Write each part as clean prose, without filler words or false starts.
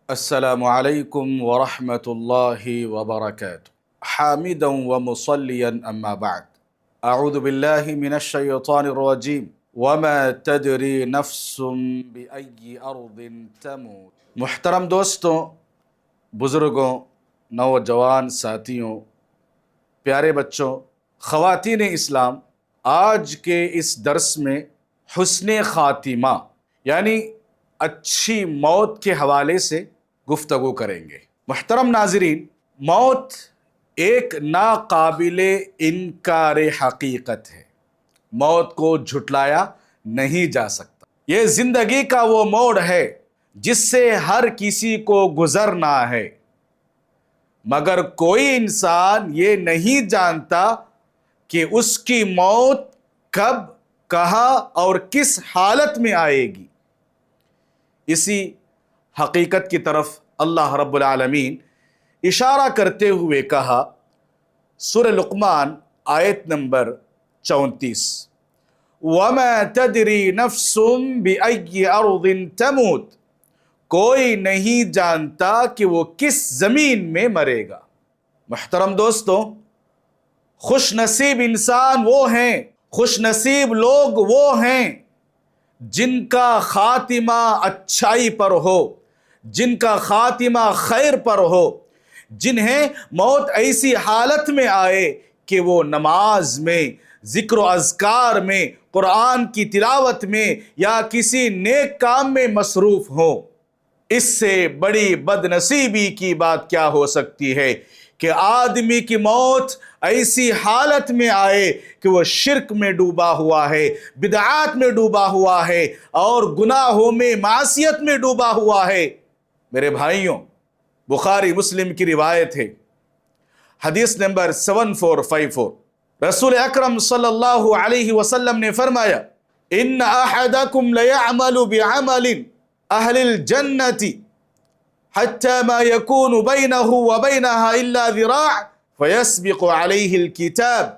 السلام علیکم ورحمۃ اللہ وبرکاتہ حامدا ومصلیا اما بعد اعوذ باللہ من الشیطان الرجیم وما تدری نفس بأی ارض تموت۔ محترم دوستوں، بزرگوں، نوجوان ساتھیوں، پیارے بچوں، خواتین اسلام، آج کے اس درس میں حسن خاتمہ یعنی اچھی موت کے حوالے سے گفتگو کریں گے۔ محترم ناظرین، موت ایک ناقابل انکار حقیقت ہے۔ موت کو جھٹلایا نہیں جا سکتا۔ یہ زندگی کا وہ موڑ ہے جس سے ہر کسی کو گزرنا ہے، مگر کوئی انسان یہ نہیں جانتا کہ اس کی موت کب، کہاں اور کس حالت میں آئے گی۔ اسی حقیقت کی طرف اللہ رب العالمین اشارہ کرتے ہوئے کہا، سورہ لقمان آیت نمبر 34، وَمَا تَدْرِي نَفْسٌ بِأَيِّ أَرْضٍ تَمُوتُ، کوئی نہیں جانتا کہ وہ کس زمین میں مرے گا۔ محترم دوستوں، خوش نصیب انسان وہ ہیں، خوش نصیب لوگ وہ ہیں جن کا خاتمہ اچھائی پر ہو، جن کا خاتمہ خیر پر ہو، جنہیں موت ایسی حالت میں آئے کہ وہ نماز میں، ذکر و اذکار میں، قرآن کی تلاوت میں یا کسی نیک کام میں مصروف ہوں۔ اس سے بڑی بد نصیبی کی بات کیا ہو سکتی ہے کہ آدمی کی موت ایسی حالت میں آئے کہ وہ شرک میں ڈوبا ہوا ہے، بدعات میں ڈوبا ہوا ہے اور گناہوں میں، معصیت میں ڈوبا ہوا ہے۔ میرے بھائیوں، بخاری مسلم کی روایت ہے، حدیث نمبر 7454، رسول اکرم صلی اللہ علیہ وسلم نے فرمایا، ان احدکم لیعمل بعمل اہل الجنة حتى ما يكون بينه وبينها إلا ذراع فيسبق عليه الكتاب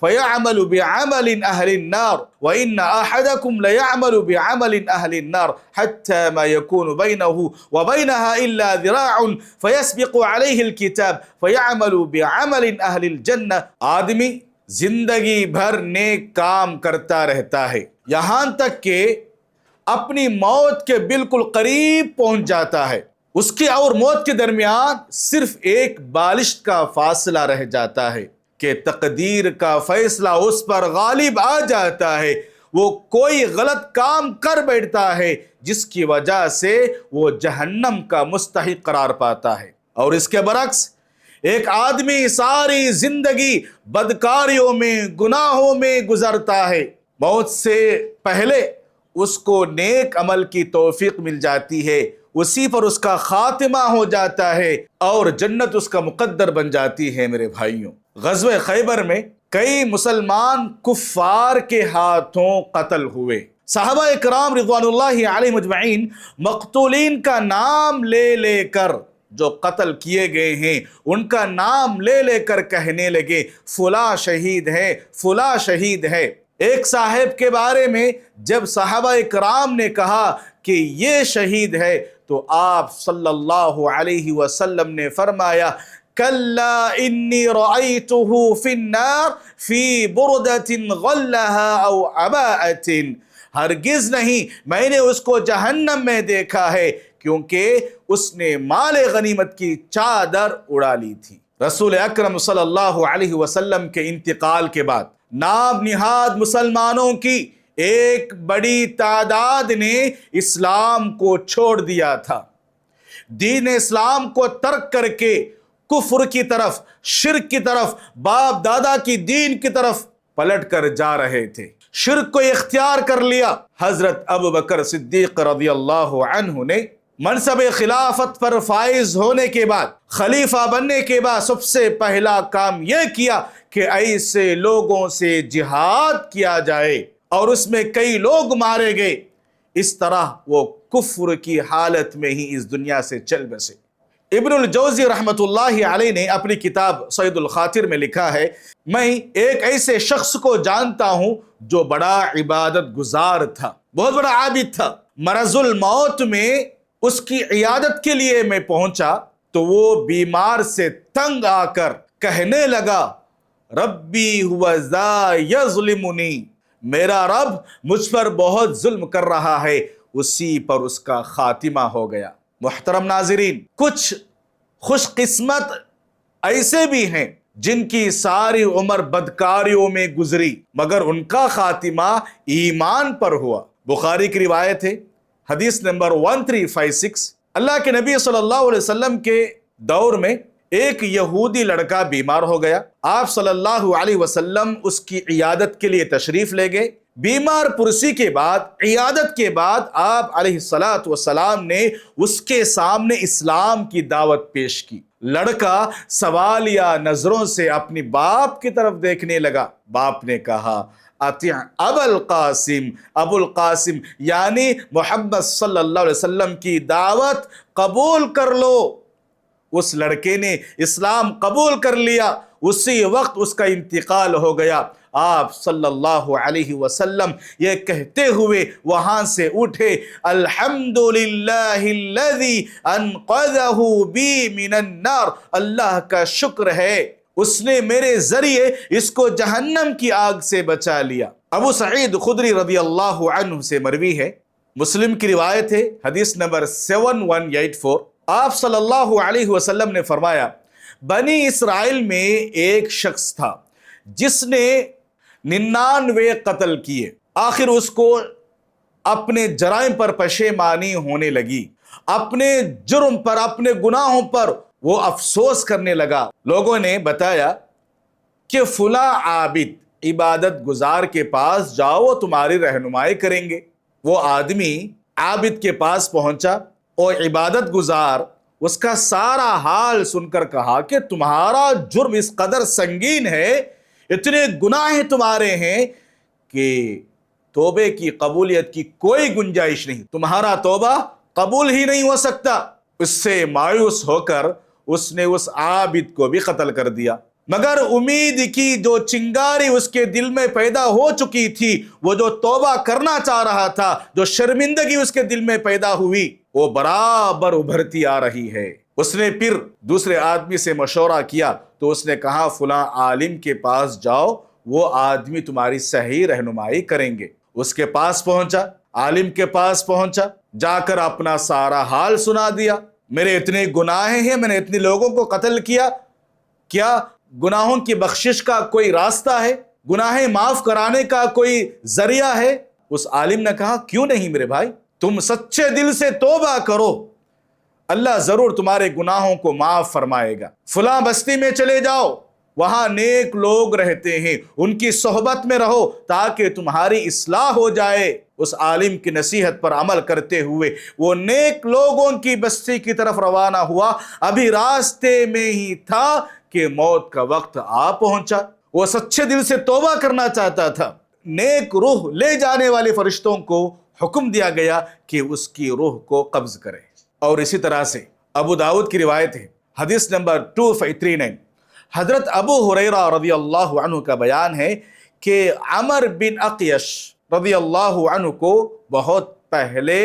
فيعمل بعمل أهل النار وإن أحدكم ليعمل بعمل أهل النار حتى ما يكون بينه وبينها إلا ذراع فيسبق عليه الكتاب فيعمل بعمل أهل الجنة۔ آدمی زندگی بھر نیک کام کرتا رہتا ہے یہاں تک کہ اپنی موت کے بالکل قریب پہنچ جاتا ہے۔ اس کی اور موت کے درمیان صرف ایک بالشت کا فاصلہ رہ جاتا ہے کہ تقدیر کا فیصلہ اس پر غالب آ جاتا ہے۔ وہ کوئی غلط کام کر بیٹھتا ہے جس کی وجہ سے وہ جہنم کا مستحق قرار پاتا ہے۔ اور اس کے برعکس ایک آدمی ساری زندگی بدکاریوں میں، گناہوں میں گزرتا ہے، موت سے پہلے اس کو نیک عمل کی توفیق مل جاتی ہے، اسی پر اس کا خاتمہ ہو جاتا ہے اور جنت اس کا مقدر بن جاتی ہے۔ میرے بھائیوں، غزوہ خیبر میں کئی مسلمان کفار کے ہاتھوں قتل ہوئے۔ صحابہ اکرام رضوان اللہ علیہم اجمعین مقتولین کا نام لے لے کر، جو قتل کیے گئے ہیں ان کا نام لے لے کر کہنے لگے، فلاں شہید ہے، فلاں شہید ہے۔ ایک صاحب کے بارے میں جب صحابہ اکرام نے کہا کہ یہ شہید ہے تو آپ صلی اللہ علیہ وسلم نے فرمایا، کلا انی رأیتہ فی النار فی بردۃ غلها او عباءۃ، ہرگز نہیں، میں نے اس کو جہنم میں دیکھا ہے کیونکہ اس نے مال غنیمت کی چادر اڑا لی تھی۔ رسول اکرم صلی اللہ علیہ وسلم کے انتقال کے بعد نام نہاد مسلمانوں کی ایک بڑی تعداد نے اسلام کو چھوڑ دیا تھا، دین اسلام کو ترک کر کے کفر کی طرف، شرک کی طرف، باپ دادا کی دین کی طرف پلٹ کر جا رہے تھے، شرک کو اختیار کر لیا۔ حضرت ابوبکر صدیق رضی اللہ عنہ نے منصب خلافت پر فائز ہونے کے بعد، خلیفہ بننے کے بعد سب سے پہلا کام یہ کیا کہ ایسے لوگوں سے جہاد کیا جائے اور اس میں کئی لوگ مارے گئے۔ اس طرح وہ کفر کی حالت میں ہی اس دنیا سے چل بسے۔ ابن الجوزی رحمۃ اللہ علیہ نے اپنی کتاب صید الخاطر میں لکھا ہے، میں ایک ایسے شخص کو جانتا ہوں جو بڑا عبادت گزار تھا، بہت بڑا عابد تھا، مرض الموت میں اس کی عیادت کے لیے میں پہنچا تو وہ بیمار سے تنگ آ کر کہنے لگا ربی ہوا ذا یظلمنی، میرا رب مجھ پر بہت ظلم کر رہا ہے۔ اسی پر اس کا خاتمہ ہو گیا۔ محترم ناظرین، کچھ خوش قسمت ایسے بھی ہیں جن کی ساری عمر بدکاریوں میں گزری مگر ان کا خاتمہ ایمان پر ہوا۔ بخاری کی روایت ہے، حدیث نمبر 1356، اللہ کے نبی صلی اللہ علیہ وسلم کے دور میں ایک یہودی لڑکا بیمار ہو گیا۔ آپ صلی اللہ علیہ وسلم اس کی عیادت کے لیے تشریف لے گئے۔ بیمار پرسی کے بعد، عیادت کے بعد، آپ علیہ السلام نے اس کے سامنے اسلام کی دعوت پیش کی۔ لڑکا سوالیہ نظروں سے اپنی باپ کی طرف دیکھنے لگا۔ باپ نے کہا اطیع ابا القاسم، ابو القاسم یعنی محمد صلی اللہ علیہ وسلم کی دعوت قبول کر لو۔ اس لڑکے نے اسلام قبول کر لیا۔ اسی وقت اس کا انتقال ہو گیا۔ آپ صلی اللہ علیہ وسلم یہ کہتے ہوئے وہاں سے اٹھے، الحمدللہ الذی انقذہ بی من النار، اللہ کا شکر ہے اس نے میرے ذریعے اس کو جہنم کی آگ سے بچا لیا۔ ابو سعید خدری رضی اللہ عنہ سے مروی ہے، مسلم کی روایت ہے، حدیث نمبر 7184، آپ صلی اللہ علیہ وسلم نے فرمایا بنی اسرائیل میں ایک شخص تھا جس نے 99 قتل کیے، آخر اس کو اپنے جرائم پر پشیمانی ہونے لگی، اپنے جرم پر، اپنے گناہوں پر وہ افسوس کرنے لگا۔ لوگوں نے بتایا کہ فلاں عابد عبادت گزار کے پاس جاؤ، وہ تمہاری رہنمائی کریں گے۔ وہ آدمی عابد کے پاس پہنچا اور عبادت گزار اس کا سارا حال سن کر کہا کہ تمہارا جرم اس قدر سنگین ہے، اتنے گناہ تمہارے ہیں کہ توبے کی قبولیت کی کوئی گنجائش نہیں، تمہارا توبہ قبول ہی نہیں ہو سکتا۔ اس سے مایوس ہو کر اس نے اس عابد کو بھی قتل کر دیا، مگر امید کی جو چنگاری اس کے دل میں پیدا ہو چکی تھی، وہ جو توبہ کرنا چاہ رہا تھا، جو شرمندگی اس کے دل میں پیدا ہوئی، وہ برابر ابھرتی آ رہی ہے۔ اس نے پھر دوسرے آدمی سے مشورہ کیا تو اس نے کہا فلاں عالم کے پاس جاؤ، وہ آدمی تمہاری صحیح رہنمائی کریں گے۔ اس کے پاس پہنچا، عالم کے پاس پہنچا، جا کر اپنا سارا حال سنا دیا، میرے اتنے گناہ ہیں، میں نے اتنے لوگوں کو قتل کیا، کیا گناہوں کی بخشش کا کوئی راستہ ہے؟ گناہ معاف کرانے کا کوئی ذریعہ ہے؟ اس عالم نے کہا کیوں نہیں میرے بھائی، تم سچے دل سے توبہ کرو، اللہ ضرور تمہارے گناہوں کو معاف فرمائے گا۔ فلاں بستی میں چلے جاؤ، وہاں نیک لوگ رہتے ہیں، ان کی صحبت میں رہو تاکہ تمہاری اصلاح ہو جائے۔ اس عالم کی نصیحت پر عمل کرتے ہوئے وہ نیک لوگوں کی بستی کی طرف روانہ ہوا۔ ابھی راستے میں ہی تھا کہ موت کا وقت آ پہنچا۔ وہ سچے دل سے توبہ کرنا چاہتا تھا۔ نیک روح لے جانے والے فرشتوں کو حکم دیا گیا کہ اس کی روح کو قبض کرے۔ اور اسی طرح سے ابو داؤد کی روایت ہے، حدیث نمبر 2539، حضرت ابو ہریرہ رضی اللہ عنہ کا بیان ہے کہ عمر بن اقیش رضی اللہ عنہ کو بہت پہلے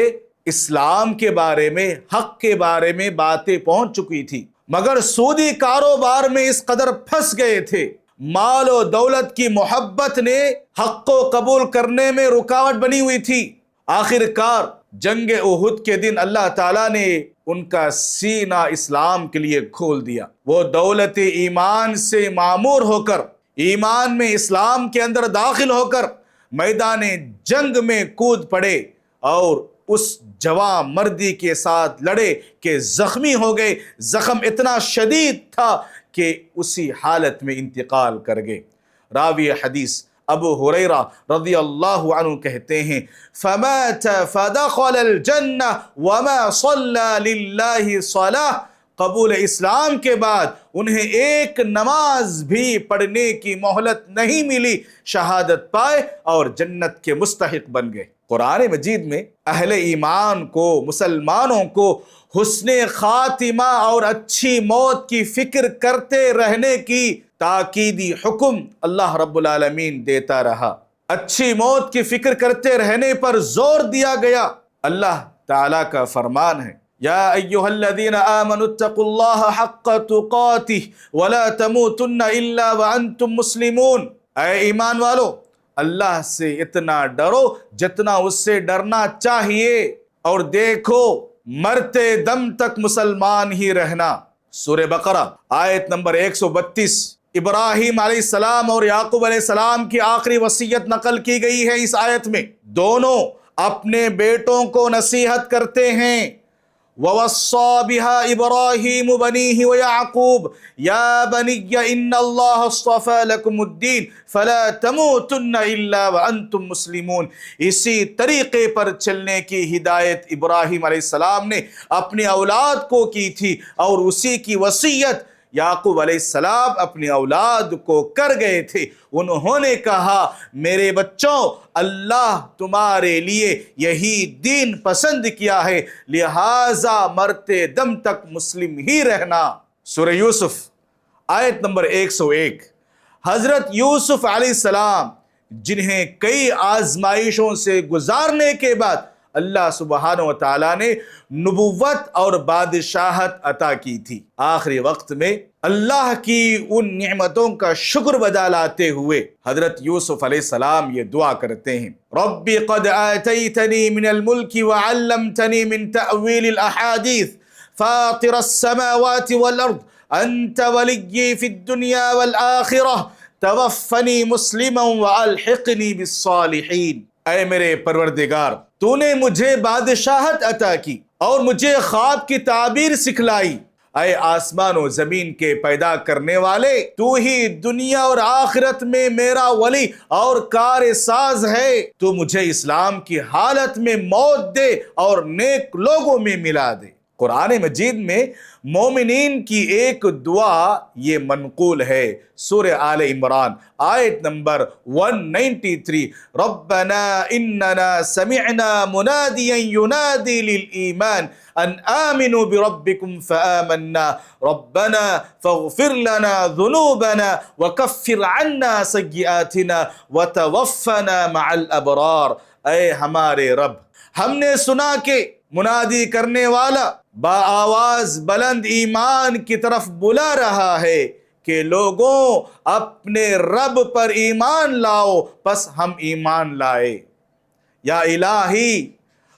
اسلام کے بارے میں، حق کے بارے میں باتیں پہنچ چکی تھی، مگر سودی کاروبار میں اس قدر پھنس گئے تھے، مال و دولت کی محبت نے حق کو قبول کرنے میں رکاوٹ بنی ہوئی تھی۔ آخر کار جنگ احد کے دن اللہ تعالیٰ نے ان کا سینہ اسلام کے لیے کھول دیا۔ وہ دولت ایمان سے معمور ہو کر، ایمان میں، اسلام کے اندر داخل ہو کر میدان جنگ میں کود پڑے اور اس جوان مردی کے ساتھ لڑے کہ زخمی ہو گئے۔ زخم اتنا شدید تھا کہ اسی حالت میں انتقال کر گئے۔ راوی حدیث ابو ہریرہ رضی اللہ عنہ کہتے ہیں فمات فدخل الجنہ وما صلی للہ صلاۃ، قبول اسلام کے بعد انہیں ایک نماز بھی پڑھنے کی مہلت نہیں ملی، شہادت پائے اور جنت کے مستحق بن گئے۔ قرآن مجید میں اہل ایمان کو، مسلمانوں کو حسن خاتمہ اور اچھی موت کی فکر کرتے رہنے کی تاکیدی حکم اللہ رب العالمین دیتا رہا۔ اچھی موت کی فکر کرتے رہنے پر زور دیا گیا۔ اللہ تعالیٰ کا فرمان ہے یا ایھا الذین آمنوا اتقوا اللہ حق تقاتہ ولا تموتن الا وانتم مسلمون، اے ایمان والو اللہ سے اتنا ڈرو جتنا اس سے ڈرنا چاہیے، اور دیکھو مرتے دم تک مسلمان ہی رہنا۔ سورہ بقرہ آیت نمبر 132۔ ابراہیم علیہ السلام اور یعقوب علیہ السلام کی آخری وصیت نقل کی گئی ہے اس آیت میں۔ دونوں اپنے بیٹوں کو نصیحت کرتے ہیں، وَوَصَّى بِهَا إِبْرَاهِيمُ بَنِيهِ وَيَعْقُوبُ يَا بَنِيَّ إِنَّ اللَّهَ اصْطَفَى لَكُمُ الدِّينَ فَلَا تَمُوتُنَّ إِلَّا وَأَنْتُمْ مُسْلِمُونَ۔ اسی طریقے پر چلنے کی ہدایت ابراہیم علیہ السلام نے اپنی اولاد کو کی تھی، اور اسی کی وصیت یعقوب علیہ السلام اپنی اولاد کو کر گئے تھے۔ انہوں نے کہا میرے بچوں، اللہ تمہارے لیے یہی دین پسند کیا ہے، لہٰذا مرتے دم تک مسلم ہی رہنا۔ سورہ یوسف آیت نمبر 101۔ حضرت یوسف علیہ السلام جنہیں کئی آزمائشوں سے گزارنے کے بعد اللہ سبحانہ و تعالیٰ نے نبوت اور بادشاہت عطا کی تھی، آخری وقت میں اللہ کی ان نعمتوں کا شکر بجا لاتے ہوئے حضرت یوسف علیہ السلام یہ دعا کرتے ہیں، رب قد آتیتنی من الملک وعلمتنی من تأویل الاحادیث فاطر السماوات والارض انت ولی فی الدنیا والآخرہ توفنی مسلما والحقنی بالصالحین۔ اے میرے پروردگار، تو نے مجھے بادشاہت عطا کی اور مجھے خواب کی تعبیر سکھلائی۔ اے آسمان و زمین کے پیدا کرنے والے، تو ہی دنیا اور آخرت میں میرا ولی اور کار ساز ہے۔ تو مجھے اسلام کی حالت میں موت دے اور نیک لوگوں میں ملا دے۔ قرآن مجید میں مومنین کی ایک دعا یہ منقول ہے، سورہ آل عمران آیت نمبر 193، ربنا اننا سمعنا منادیا ینادی للایمان ان آمنوا بربکم فآمنا ربنا فاغفر لنا ذنوبنا وکفر عنا سیئاتنا وتوفنا مع الابرار۔ اے ہمارے رب، ہم نے سنا کہ منادی کرنے والا با آواز بلند ایمان کی طرف بلا رہا ہے کہ لوگوں اپنے رب پر ایمان لاؤ، پس ہم ایمان لائے۔ یا الہی،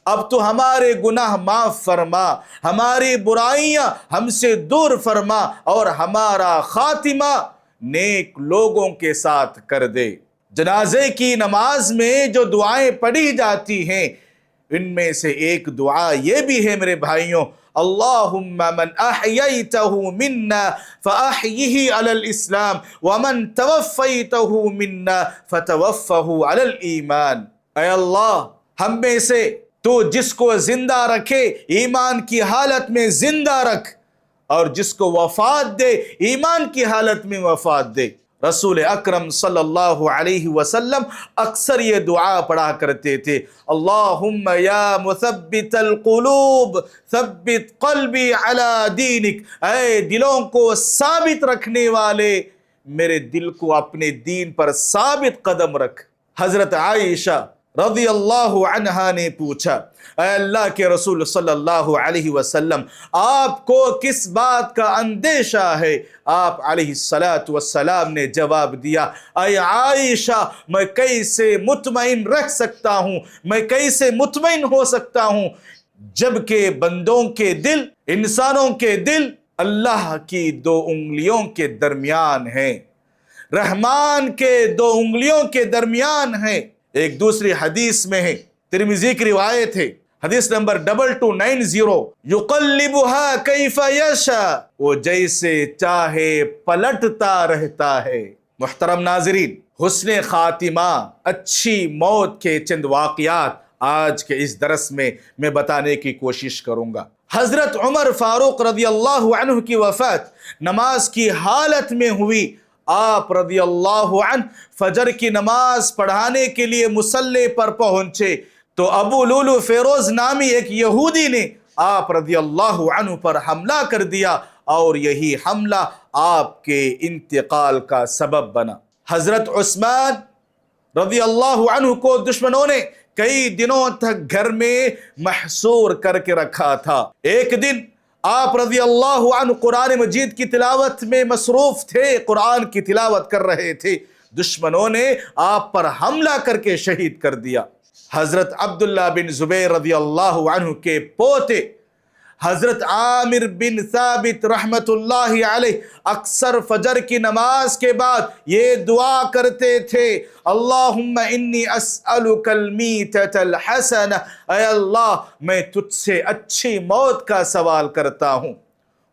اب تو ہمارے گناہ معاف فرما، ہماری برائیاں ہم سے دور فرما، اور ہمارا خاتمہ نیک لوگوں کے ساتھ کر دے۔ جنازے کی نماز میں جو دعائیں پڑھی جاتی ہیں، ان میں سے ایک دعا یہ بھی ہے میرے بھائیوں، اللہم من احییتہ منا فاحیہ علی الاسلام ومن توفیتہ منا فتوفہ علی الایمان۔ اے اللہ، ہم میں سے تو جس کو زندہ رکھے ایمان کی حالت میں زندہ رکھ، اور جس کو وفات دے ایمان کی حالت میں وفات دے۔ رسول اکرم صلی اللہ علیہ وسلم اکثر یہ دعا پڑھا کرتے تھے، اللہم یا مثبت القلوب ثبت قلبی علی دینک، اے دلوں کو ثابت رکھنے والے میرے دل کو اپنے دین پر ثابت قدم رکھ۔ حضرت عائشہ رضی اللہ عنہا نے پوچھا، اے اللہ کے رسول صلی اللہ علیہ وسلم، آپ کو کس بات کا اندیشہ ہے؟ آپ علیہ السلام نے جواب دیا، اے عائشہ، میں کیسے مطمئن رہ سکتا ہوں، میں کیسے مطمئن ہو سکتا ہوں جبکہ بندوں کے دل، انسانوں کے دل اللہ کی دو انگلیوں کے درمیان ہیں، رحمان کے دو انگلیوں کے درمیان ہیں۔ ایک دوسری حدیث میں ہے، ترمذی کی روایت ہے، حدیث نمبر 2290، یقلبها کیف یشاء، وہ جیسے چاہے پلٹتا رہتا ہے۔ محترم ناظرین، حسن خاتمہ، اچھی موت کے چند واقعات آج کے اس درس میں بتانے کی کوشش کروں گا۔ حضرت عمر فاروق رضی اللہ عنہ کی وفات نماز کی حالت میں ہوئی۔ آپ رضی اللہ عنہ فجر کی نماز پڑھانے کے لیے مصلی پر پہنچے تو ابو لولو فیروز نامی ایک یہودی نے آپ رضی اللہ عنہ پر حملہ کر دیا، اور یہی حملہ آپ کے انتقال کا سبب بنا۔ حضرت عثمان رضی اللہ عنہ کو دشمنوں نے کئی دنوں تک گھر میں محصور کر کے رکھا تھا۔ ایک دن آپ رضی اللہ عنہ قرآن مجید کی تلاوت میں مصروف تھے، قرآن کی تلاوت کر رہے تھے، دشمنوں نے آپ پر حملہ کر کے شہید کر دیا۔ حضرت عبداللہ بن زبیر رضی اللہ عنہ کے پوتے حضرت عامر بن ثابت رحمت اللہ علیہ اکثر فجر کی نماز کے بعد یہ دعا کرتے تھے، اللہم انی اسألک المیتۃ الحسنہ، اے اللہ میں تجھ سے اچھی موت کا سوال کرتا ہوں۔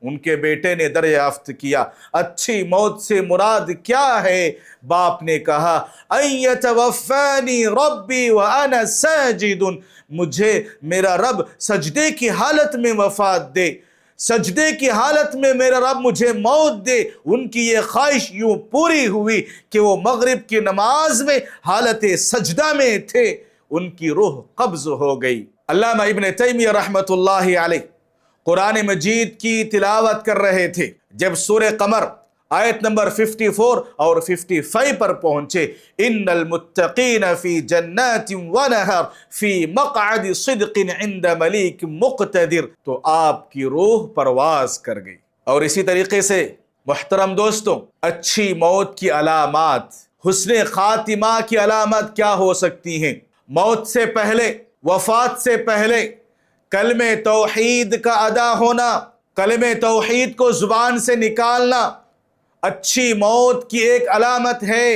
ان کے بیٹے نے دریافت کیا اچھی موت سے مراد کیا ہے؟ باپ نے کہا ان یتوفانی ربی وانا ساجد، مجھے میرا رب سجدے کی حالت میں وفات دے، سجدے کی حالت میں میرا رب مجھے موت دے۔ ان کی یہ خواہش یوں پوری ہوئی کہ وہ مغرب کی نماز میں حالت سجدہ میں تھے، ان کی روح قبض ہو گئی۔ علامہ ابن تیمیہ رحمت اللہ علیہ قرآن مجید کی تلاوت کر رہے تھے، جب سورہ قمر آیت نمبر 54 اور 55 پر پہنچے، ان المتقین فی جنات ونہر فی مقعد صدق عند ملیک مقتدر، تو آپ کی روح پرواز کر گئی۔ اور اسی طریقے سے محترم دوستوں، اچھی موت کی علامات، حسن خاتمہ کی علامات کیا ہو سکتی ہیں؟ موت سے پہلے، وفات سے پہلے کلمہ توحید کا ادا ہونا، کلمہ توحید کو زبان سے نکالنا اچھی موت کی ایک علامت ہے،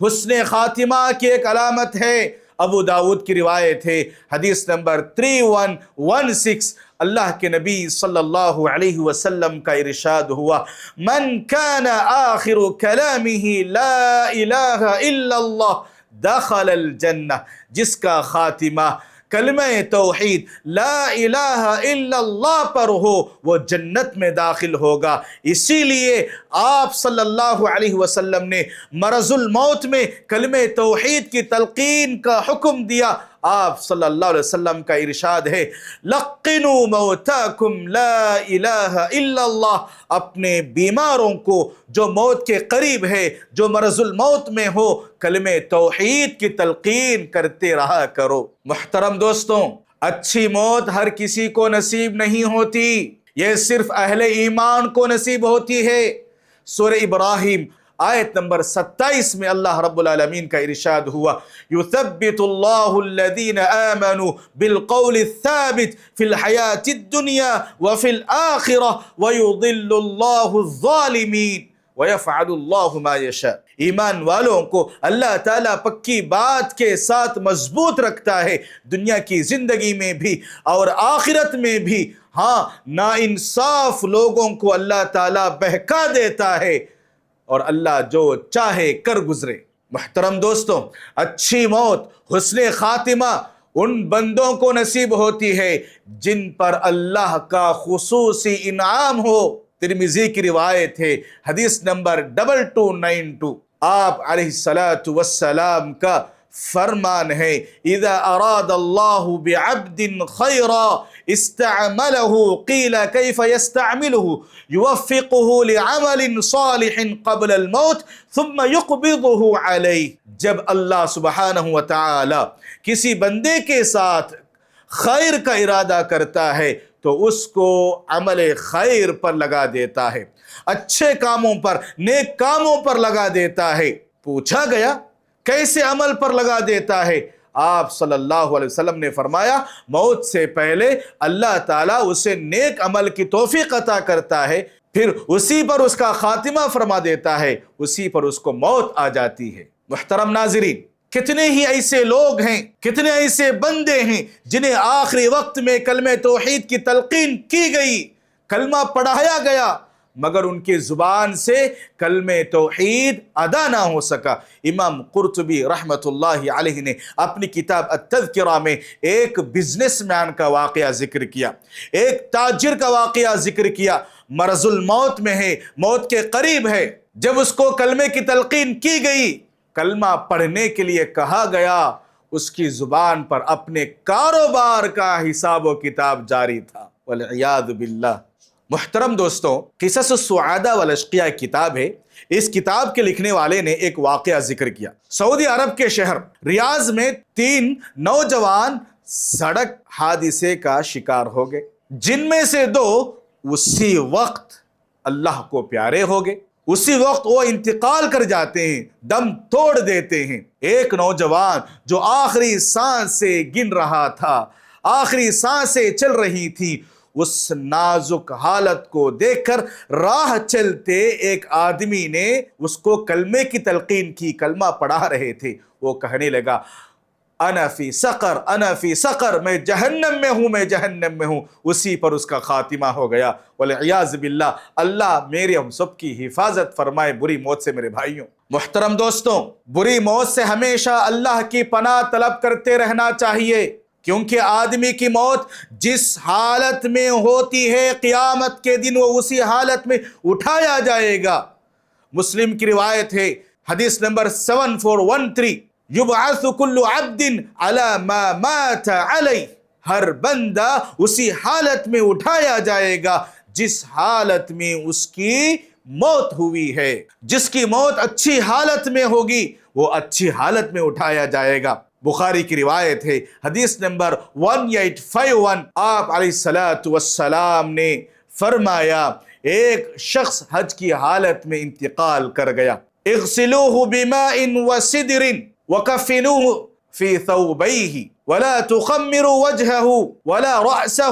حسن خاتمہ کی ایک علامت ہے۔ ابو داود کی روایت ہے، حدیث نمبر 3116، اللہ کے نبی صلی اللہ علیہ وسلم کا ارشاد ہوا، من کان آخر کلامہ لا الہ الا اللہ دخل الجنہ، جس کا خاتمہ کلمہ توحید لا الہ الا اللہ پر ہو وہ جنت میں داخل ہوگا۔ اسی لیے آپ صلی اللہ علیہ وسلم نے مرض الموت میں کلمہ توحید کی تلقین کا حکم دیا۔ آپ صلی اللہ علیہ وسلم کا ارشاد ہے، لقنوا موتاکم لا الہ الا اللہ، اپنے بیماروں کو جو موت کے قریب ہے، جو مرض الموت میں ہو، کلمہ توحید کی تلقین کرتے رہا کرو۔ محترم دوستوں، اچھی موت ہر کسی کو نصیب نہیں ہوتی، یہ صرف اہل ایمان کو نصیب ہوتی ہے۔ سورہ ابراہیم آیت نمبر 27 میں اللہ رب العالمین کا ارشاد ہوا، یثبت اللہ الذین آمنوا بالقول الثابت فی الحیاة الدنیا وفی الآخرہ ویضل اللہ الظالمین وَيَفْعَلُ اللَّهُ مَا يَشَاءُ۔ ایمان والوں کو اللہ تعالیٰ پکی بات کے ساتھ مضبوط رکھتا ہے، دنیا کی زندگی میں بھی اور آخرت میں بھی۔ ہاں، ناانصاف لوگوں کو اللہ تعالیٰ بہکا دیتا ہے اور اللہ جو چاہے کر گزرے۔ محترم دوستوں، اچھی موت، حسن خاتمہ ان بندوں کو نصیب ہوتی ہے جن پر اللہ کا خصوصی انعام ہو۔ ترمذی کی روایت ہے، حدیث نمبر 2292، آپ علیہ الصلاۃ والسلام کا فرمان ہے، اذا اراد اللہ بعبد خیرا استعملہ قیل کیف یستعملہ یوفقہ لعمل صالح قبل الموت ثم یقبضہ علیہ۔ جب اللہ سبحانہ وتعالی کسی بندے کے ساتھ خیر کا ارادہ کرتا ہے تو اس کو عمل خیر پر لگا دیتا ہے، اچھے کاموں پر، نیک کاموں پر لگا دیتا ہے۔ پوچھا گیا کیسے عمل پر لگا دیتا ہے؟ آپ صلی اللہ علیہ وسلم نے فرمایا، موت سے پہلے اللہ تعالیٰ اسے نیک عمل کی توفیق عطا کرتا ہے، پھر اسی پر اس کا خاتمہ فرما دیتا ہے، اسی پر اس کو موت آ جاتی ہے۔ محترم ناظرین، کتنے ہی ایسے لوگ ہیں، کتنے ایسے بندے ہیں جنہیں آخری وقت میں کلمہ توحید کی تلقین کی گئی، کلمہ پڑھایا گیا، مگر ان کی زبان سے کلمہ توحید ادا نہ ہو سکا۔ امام قرطبی رحمت اللہ علیہ نے اپنی کتاب التذکرہ میں ایک بزنس مین کا واقعہ ذکر کیا، ایک تاجر کا واقعہ ذکر کیا، مرض الموت میں ہے، موت کے قریب ہے۔ جب اس کو کلمے کی تلقین کی گئی، کلمہ پڑھنے کے لیے کہا گیا، اس کی زبان پر اپنے کاروبار کا حساب و کتاب جاری تھا، والعیاذ باللہ۔ محترم دوستوں، قصص السعادہ والاشقیاء کتاب ہے، اس کتاب کے لکھنے والے نے ایک واقعہ ذکر کیا۔ سعودی عرب کے شہر ریاض میں 3 نوجوان سڑک حادثے کا شکار ہو گئے، جن میں سے 2 اسی وقت اللہ کو پیارے ہو گئے۔ اسی وقت وہ انتقال کر جاتے ہیں، دم توڑ دیتے ہیں۔ ایک نوجوان جو آخری سانس سے گن رہا تھا، آخری سانسیں چل رہی تھی، اس نازک حالت کو دیکھ کر راہ چلتے ایک آدمی نے اس کو کلمے کی تلقین کی، کلمہ پڑھا رہے تھے۔ وہ کہنے لگا، انا فی سقر، انا فی سقر، میں جہنم میں ہوں، میں جہنم میں ہوں۔ اسی پر اس کا خاتمہ ہو گیا، والعیاذ باللہ۔ اللہ میرے ہم سب کی حفاظت فرمائے بری موت سے۔ میرے بھائیوں، محترم دوستوں، بری موت سے ہمیشہ اللہ کی پناہ طلب کرتے رہنا چاہیے، کیونکہ آدمی کی موت جس حالت میں ہوتی ہے، قیامت کے دن وہ اسی حالت میں اٹھایا جائے گا۔ مسلم کی روایت ہے، حدیث نمبر 7413، یبعث کل عبد علی ما مات علیہ، ہر بندہ اسی حالت میں اٹھایا جائے گا جس حالت میں اس کی موت ہوئی ہے۔ جس کی موت اچھی حالت میں ہوگی وہ اچھی حالت میں اٹھایا جائے گا۔ بخاری کی روایت ہے، حدیث نمبر 1851، آپ علیہ السلام نے فرمایا، ایک شخص حج کی حالت میں انتقال کر گیا، اغسلوہ بماء وسدر وکفنوہ فی ثوبیہ ولا تخمروا وجہہ ولا رأسہ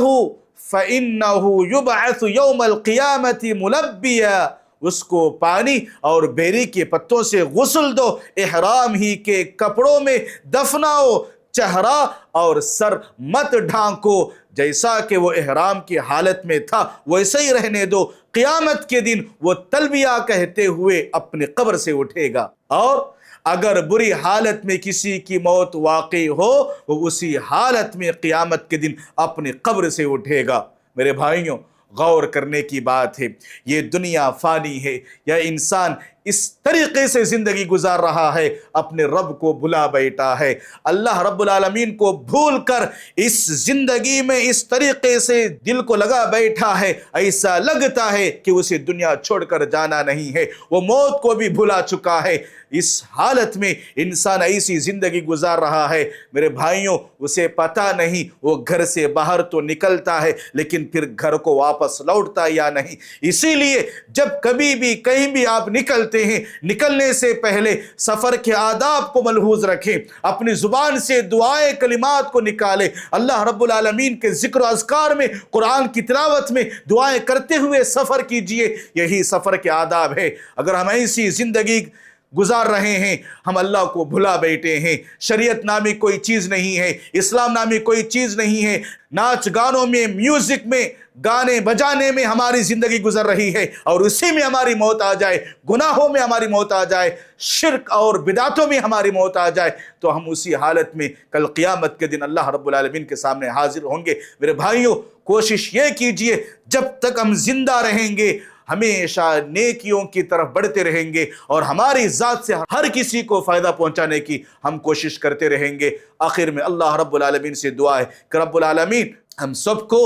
فإنہ یبعث یوم القیامت ملبیا۔ اس کو پانی اور بیری کے پتوں سے غسل دو، احرام ہی کے کپڑوں میں دفناؤ، چہرہ اور سر مت ڈھانکو، جیسا کہ وہ احرام کی حالت میں تھا ویسے ہی رہنے دو۔ قیامت کے دن وہ تلبیہ کہتے ہوئے اپنی قبر سے اٹھے گا، اور اگر بری حالت میں کسی کی موت واقع ہو وہ اسی حالت میں قیامت کے دن اپنی قبر سے اٹھے گا۔ میرے بھائیوں، غور کرنے کی بات ہے، یہ دنیا فانی ہے، یا انسان اس طریقے سے زندگی گزار رہا ہے، اپنے رب کو بھلا بیٹھا ہے، اللہ رب العالمین کو بھول کر اس زندگی میں اس طریقے سے دل کو لگا بیٹھا ہے، ایسا لگتا ہے کہ اسے دنیا چھوڑ کر جانا نہیں ہے، وہ موت کو بھی بھلا چکا ہے۔ اس حالت میں انسان ایسی زندگی گزار رہا ہے، میرے بھائیوں، اسے پتہ نہیں وہ گھر سے باہر تو نکلتا ہے لیکن پھر گھر کو واپس لوٹتا یا نہیں۔ اسی لیے جب کبھی بھی کہیں بھی آپ نکلتے ہیں، نکلنے سے پہلے سفر کے آداب کو ملحوظ رکھیں، اپنی زبان سے دعائیں کلمات کو نکالیں، اللہ رب العالمین کے ذکر و اذکار میں، قرآن کی تلاوت میں دعائیں کرتے ہوئے سفر کیجئے، یہی سفر کے آداب ہے۔ اگر ہم ایسی زندگی گزار رہے ہیں، ہم اللہ کو بھلا بیٹھے ہیں، شریعت نامی کوئی چیز نہیں ہے، اسلام نامی کوئی چیز نہیں ہے، ناچ گانوں میں، میوزک میں، گانے بجانے میں ہماری زندگی گزر رہی ہے، اور اسی میں ہماری موت آ جائے، گناہوں میں ہماری موت آ جائے، شرک اور بدعتوں میں ہماری موت آ جائے، تو ہم اسی حالت میں کل قیامت کے دن اللہ رب العالمین کے سامنے حاضر ہوں گے۔ میرے بھائیوں، کوشش یہ کیجئے جب تک ہم زندہ رہیں گے ہمیشہ نیکیوں کی طرف بڑھتے رہیں گے، اور ہماری ذات سے ہر کسی کو فائدہ پہنچانے کی ہم کوشش کرتے رہیں گے۔ آخر میں اللہ رب العالمین سے دعا ہے کہ رب العالمین ہم سب کو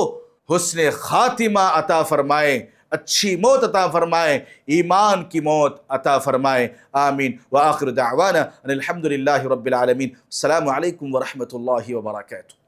حسن خاتمہ عطا فرمائے، اچھی موت عطا فرمائے، ایمان کی موت عطا فرمائے، آمین۔ وآخر دعوانا ان الحمد للہ رب العالمین۔ السلام علیکم ورحمۃ اللہ وبرکاتہ۔